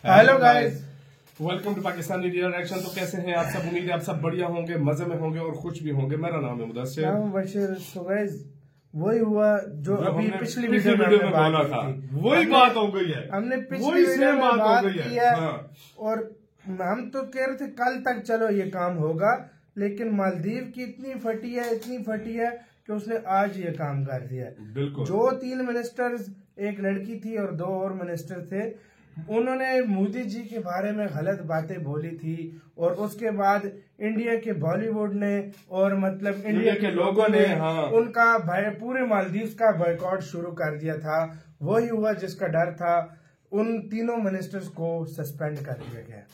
Hello guys, welcome to Pakistani reaction. तो कैसे हैं आप सब? उम्मीद है आप सब बढ़िया होंगे, मजे में होंगे और खुश भी होंगे। मेरा नाम है मुदस्सिर। बशीर। सो गाइस, वही हुआ जो अभी पिछली वीडियो में बोला था, वही बात हो गई है। हमने पिछली वीडियो में बात की है और हम तो कह रहे थे कल तक चलो ये काम होगा, लेकिन मालदीव की इतनी फटी है कि उसने आज ये काम कर दिया है। बिल्कुल। जो 3 मिनिस्टर्स, एक लड़की थी और 2 और मिनिस्टर थे, उन्होंने मोदी जी के बारे में गलत बातें बोली थी और उसके बाद इंडिया के बॉलीवुड ने और मतलब इंडिया के लोगों ने उनका पूरे मालदीव का बॉयकॉट शुरू कर दिया था। वही हुआ जिसका डर था। उन तीनों मिनिस्टर्स को सस्पेंड कर दिया गया।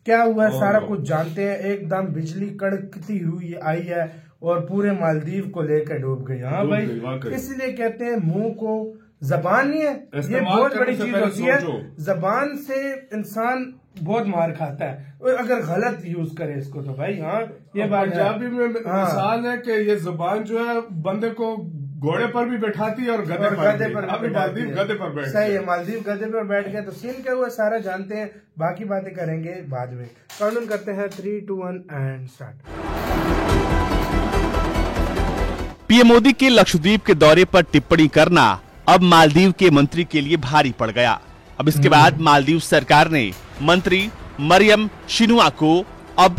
क्या हुआ सारा कुछ जानते हैं। एकदम बिजली कड़कती हुई आई है और पूरे मालदीव को लेकर डूब गई। हाँ भाई, इसीलिए कहते हैं मुंह को जबान नहीं है, ये बहुत बड़ी चीज होती है। जबान से इंसान बहुत मार खाता है और अगर गलत यूज करे इसको तो भाई हाँ ये बात पंजाबी में मिसाल है कि ये जबान जो है बंदे को घोड़े पर भी बैठाती है और गधे पर मालदीव गधे पर बैठ सही है। मालदीव गधे पर बैठ गया तो सीन क्या हुआ सारा जानते हैं, बाकी बातें करेंगे बाद में। काउंट करते हैं 3, 2, 1 एंड स्टार्ट। पीएम मोदी के लक्षद्वीप के दौरे पर टिप्पणी करना अब मालदीव के मंत्री के लिए भारी पड़ गया। अब इसके बाद मालदीव सरकार ने मंत्री मरियम शिनुआ को अब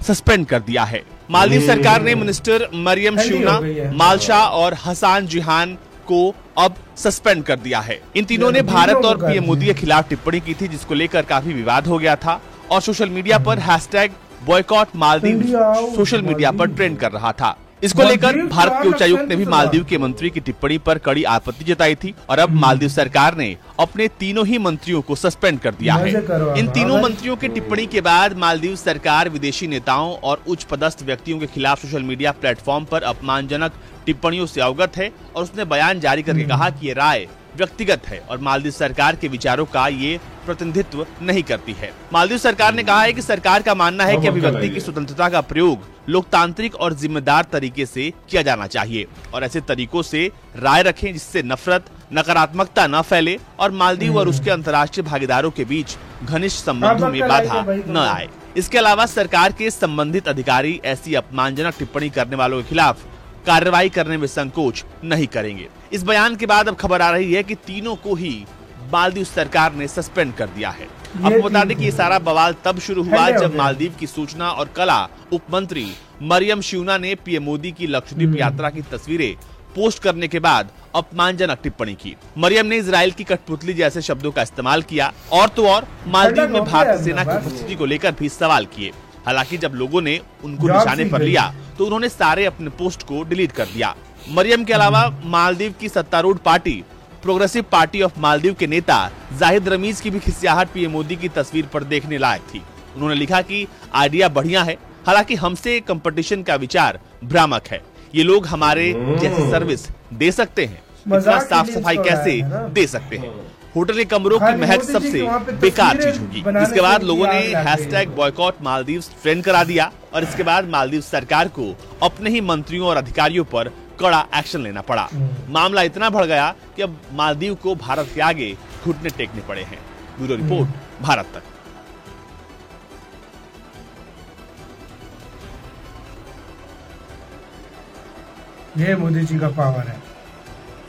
सस्पेंड कर दिया है। मालदीव सरकार ने मिनिस्टर मरियम शिनुआ, मालशा और हसान जिहान को अब सस्पेंड कर दिया है। इन तीनों ने भारत और पीएम मोदी के खिलाफ टिप्पणी की थी, जिसको लेकर काफी विवाद हो गया था और सोशल मीडिया पर #बॉयकॉट मालदीव सोशल मीडिया पर ट्रेंड कर रहा था। इसको लेकर भारत के उच्चायुक्त ने भी मालदीव के मंत्री की टिप्पणी पर कड़ी आपत्ति जताई थी और अब मालदीव सरकार ने अपने तीनों ही मंत्रियों को सस्पेंड कर दिया है। इन तीनों मंत्रियों की टिप्पणी के बाद मालदीव सरकार विदेशी नेताओं और उच्च पदस्थ व्यक्तियों के खिलाफ सोशल मीडिया प्लेटफॉर्म पर अपमानजनक टिप्पणियों से अवगत है और उसने बयान जारी करके कहा कि ये राय व्यक्तिगत है और मालदीव सरकार के विचारों का ये प्रतिनिधित्व नहीं करती है। मालदीव सरकार ने कहा है कि सरकार का मानना है कि अभिव्यक्ति की स्वतंत्रता का प्रयोग लोकतांत्रिक और जिम्मेदार तरीके से किया जाना चाहिए और ऐसे तरीकों से राय रखें जिससे नफरत, नकारात्मकता न फैले और मालदीव और उसके अंतर्राष्ट्रीय भागीदारों के बीच घनिष्ठ संबंधों में बाधा न आए। इसके अलावा सरकार के संबंधित अधिकारी ऐसी अपमानजनक टिप्पणी करने वालों के खिलाफ कार्रवाई करने में संकोच नहीं करेंगे। इस बयान के बाद अब खबर आ रही है कि तीनों को ही मालदीव सरकार ने सस्पेंड कर दिया है। आपको बता दें कि ये सारा बवाल तब शुरू हुआ जब मालदीव की सूचना और कला उप मंत्री मरियम शिनुआ ने पीएम मोदी की लक्षद्वीप यात्रा की तस्वीरें पोस्ट करने के बाद अपमानजनक टिप्पणी की। मरियम ने इजराइल की कठपुतली जैसे शब्दों का इस्तेमाल किया और तो और मालदीव में भारतीय सेना की उपस्थिति को लेकर भी सवाल किए। हालांकि जब लोगों ने उनको निशाने पर लिया तो उन्होंने सारे अपने पोस्ट को डिलीट कर दिया। मरियम के अलावा मालदीव की सत्तारूढ़ party progressive party of Maldives के नेता जाहिद रमीज की भी खिसियाहट पीएम मोदी की तस्वीर पर देखने लायक थी। उन्होंने लिखा कि आइडिया बढ़िया है, हालांकि हमसे कंपटीशन का विचार भ्रामक है। ये लोग हमारे जैसी सर्विस दे सकते हैं, इतना साफ सफाई कैसे दे सकते हैं? होटल के कमरों की महक सबसे बेकार चीज होगी। इसके बाद लोगों ने #बॉयकॉट मालदीव ट्रेंड करा दिया और इसके बाद मालदीव सरकार को अपने ही मंत्रियों और अधिकारियों पर कड़ा एक्शन लेना पड़ा। मामला इतना बढ़ गया कि अब मालदीव को भारत के आगे घुटने टेकने पड़े हैं। ब्यूरो रिपोर्ट, भारत तक। ये मोदी जी का पावर है,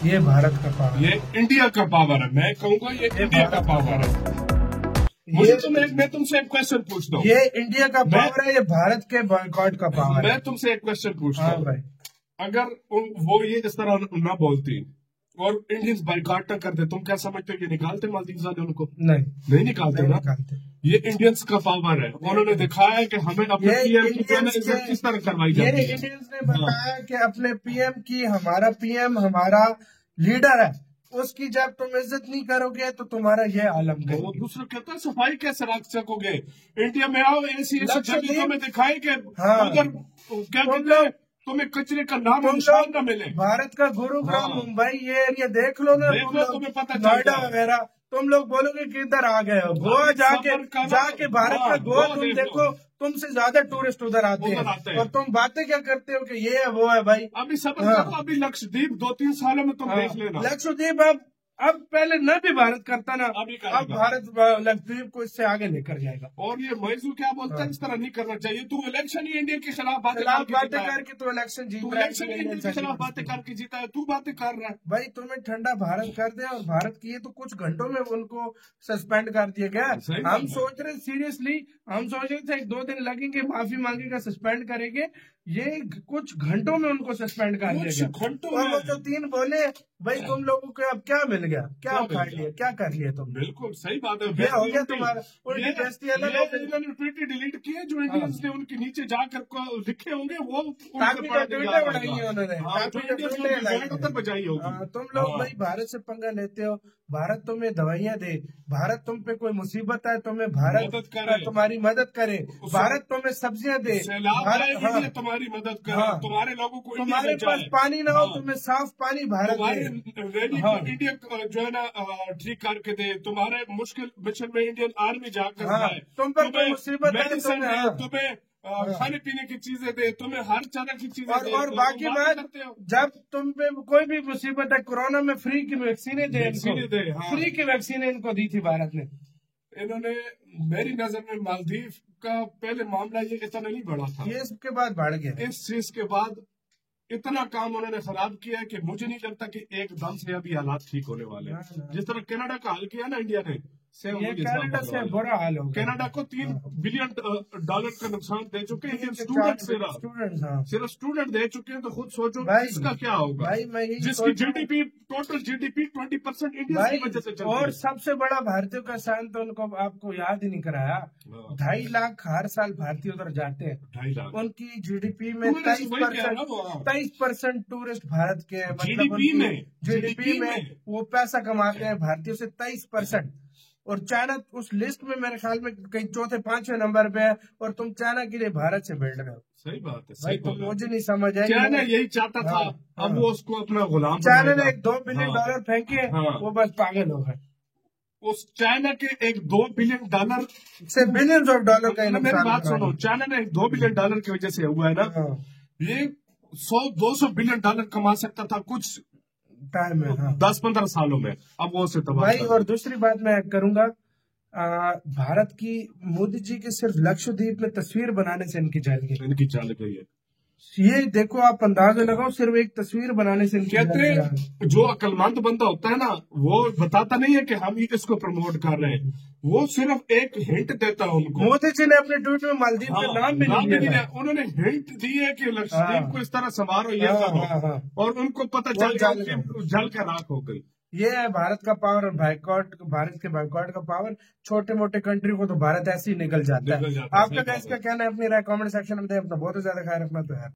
ये भारत का पावर, ये इंडिया का पावर है। मैं कहूँगा ये इंडिया का पावर है। मुझे मैं तुमसे एक क्वेश्चन पूछता हूँ। ये इंडिया का पावर है, ये भारत के बॉयकॉट का पावर है। मैं तुमसे एक क्वेश्चन पूछता हूँ। अगर वो ये इस तरह न बोलती और इंडियंस बाइकआउट न करते, तुम क्या समझते हो कि निकालते मालदीव वाले उनको? नहीं निकालते ना। ये इंडियंस का पावर है। उन्होंने दिखाया है कि हमें अपने पीएम की किस तरह करवाई जाती है। इंडियंस ने बताया कि अपने पीएम की, हमारा पीएम हमारा लीडर है, उसकी जब तुम इज्जत नहीं करोगे तो तुम्हारा ये आलम है। वो दूसरा कहता है सफाई कैसे रख सकोगे? इंडिया में आओ, ऐसी जगहों में दिखाए कि अगर क्या कहते हैं तुम्हें कचरे का नाम निशान न मिले। भारत का गुरुग्राम मुंबई ये एरिया देख लो ना, तुम्हें पता नोएडा वगैरह, तुम लोग बोलोगे कि इधर आ गए हो। गोवा जाके भारत का गोवा तुम देखो, तुमसे ज्यादा टूरिस्ट उधर आते हैं और तुम बातें क्या करते हो कि ये है वो है। भाई अभी सब अभी लक्षद्वीप 2-3 सालों में तुम देख लेना। लक्षद्वीप अब पहले न भी भारत करता ना, अब भारत लक्षद्वीप को इससे आगे लेकर जाएगा। और ये मौजू क्या बोलता है, इस तरह नहीं करना चाहिए। तू इलेक्शन ही इंडिया के खिलाफ बातें करके तो इलेक्शन जीता, इलेक्शन इंडिया के खिलाफ बातें करके जीता है, तू बातें कर रहा है। भाई तुम्हें ठंडा भारत कर दे, और भारत की तो कुछ घंटों में उनको सस्पेंड कर दिया गया। हम सोच रहे सीरियसली, हम सोच रहे थे 2 दिन लगेंगे, माफी मांगेगा, सस्पेंड करेंगे, ये कुछ घंटों में उनको सस्पेंड कर दिया गया। घंटों में वो जो 3 बोले, भाई तुम लोगों को अब क्या मिल गया, क्या उखाड़ लिया, क्या कर लिया तुम? बिल्कुल सही बात है। क्या हो गया तुम्हारा? इन्होंने ट्वीट डिलीट किए जो इंडियंस ने उनके नीचे जाकर लिखे होंगे, वो बजाई होगी। तुम लोग भाई भारत से पंगा लेते हो, भारत तुम्हें दवाइयाँ दे, भारत तुम पे कोई मुसीबत आए तुम्हें भारत तुम्हारी मदद करे, भारत तुम्हें सब्जियाँ दे, भारत तुम्हारी मदद करे, तुम्हारे लोगों को, तुम्हारे पास पानी ना हो तुम्हें साफ पानी भारत इंडिया जो है ना ठीक करके दे, तुम्हारे मुश्किल मिशन में इंडियन आर्मी जाकर तुम पर कोई मुसीबत तुम्हें खाने पीने की चीजें दे, तुम्हें हर तरह की चीजें दे। और बाकी बात, जब तुम पे कोई भी मुसीबत है, कोरोना में फ्री की वैक्सीनें दे, फ्री की वैक्सीनें इनको दी थी भारत ने। इन्होंने मेरी नजर में मालदीव का पहले मामला ये इतना नहीं बढ़ा था, ये इसके बाद बढ़ गया। इस चीज के बाद इतना काम उन्होंने खराब किया है कि मुझे नहीं लगता कि एकदम से अभी हालात ठीक होने वाले हैं। जिस तरह कनाडा का हाल किया ना इंडिया ने, कनाडा से बुरा हाल हो गया। कनाडा को $3 बिलियन का नुकसान दे चुके हैं इंडियन स्टूडेंट, सिर्फ स्टूडेंट दे चुके हैं। तो खुद सोचो इसका क्या होगा। भाई मैं जिसकी जीडीपी टोटल जीडीपी 20% इंडिया की वजह से चल रही है। और सबसे बड़ा भारतीयों का शान तो उनको आपको याद ही नहीं कराया, 2.5 लाख हर साल भारतीय उधर जाते हैं। 2.5 लाख उनकी जीडीपी में 23% टूरिस्ट भारत के, जीडीपी में वो पैसा कमाते हैं भारतीयों से 23%। और चाइना उस लिस्ट में मेरे ख्याल में कहीं 4-5वें नंबर पे है, और तुम चाइना के लिए भारत से मिल रहे हो। सही बात है भाई, तो मुझे नहीं समझ आई। चाइना यही चाहता था, अब वो उसको अपना गुलाम, चाइना ने $2 बिलियन फेंके, वो बस पागल हो गए। उस चाइना के $2 बिलियन से $बिलियंस ऑफ डॉलर का, मेरी बात सुनो, चाइना ने $2 बिलियन की वजह से हुआ है ना, ये $100-200 बिलियन कमा सकता था कुछ टाइम में, 10-15 सालों में। अब वो से भाई, और दूसरी बात मैं करूंगा, भारत की मोदी जी के सिर्फ लक्षद्वीप में तस्वीर बनाने से इनकी चाल गई है। ये देखो, आप अंदाजा लगाओ, सिर्फ एक तस्वीर बनाने से कहते जो अक्लमंद बंदा होता है ना, वो बताता नहीं है कि हम इसको प्रमोट कर रहे हैं, वो सिर्फ एक हिंट देता है उनको। मोदी जी ने अपने ट्वीट में मालदीव का नाम भी नहीं दिया, उन्होंने हिंट दी है कि लक्षद्वीप को इस तरह संवारो, ये करो, और उनको पता चल गया, जल के राख हो गई। ये है भारत का पावर और भारत के बाइकआउट का पावर। छोटे मोटे कंट्री को तो भारत ऐसे ही निकल जाता है। आपका क्या इसका कहना है? अपनी राय कमेंट सेक्शन में दे। अपना बहुत ज्यादा ख्याल रखना तो है।